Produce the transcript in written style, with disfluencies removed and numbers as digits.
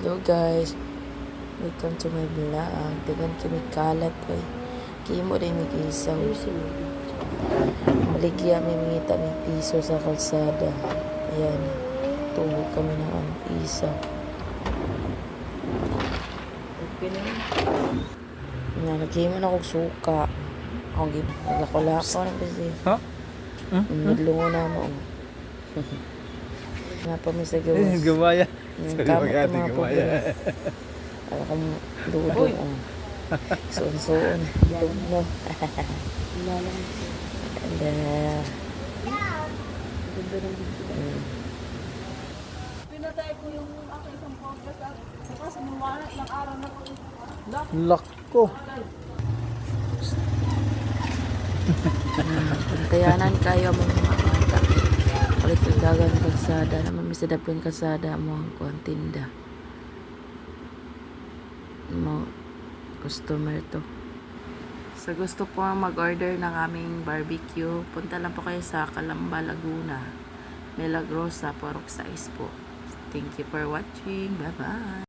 Hello guys, welcome to my vlog. Dagan kami kalat ay kimo din mag-isaw. Maligya may mingita may piso sa kalsada. Ayan, tubo kami ng isaw. Naghimo na kong suka. Ako naglako-lako na kasi. Ha? Naglingo na mo. Napami sa gawas. Gumaya. Kamot ang mga pobre. Alam kong ludo. Suon-suon. Tugno. Pinatay ko yung aking isang podcast at saka sumuwala ilang araw na ko. Lako. Tayanan kayo mga bata. Palit dagan kalsada naman may sadapin kalsada mo ang tinda. Mo customer to. Sa gusto po mag-order ng aming barbecue, punta lang po kayo sa Calamba, Laguna. Milagrosa, Porok Size po. Thank you for watching. Bye-bye.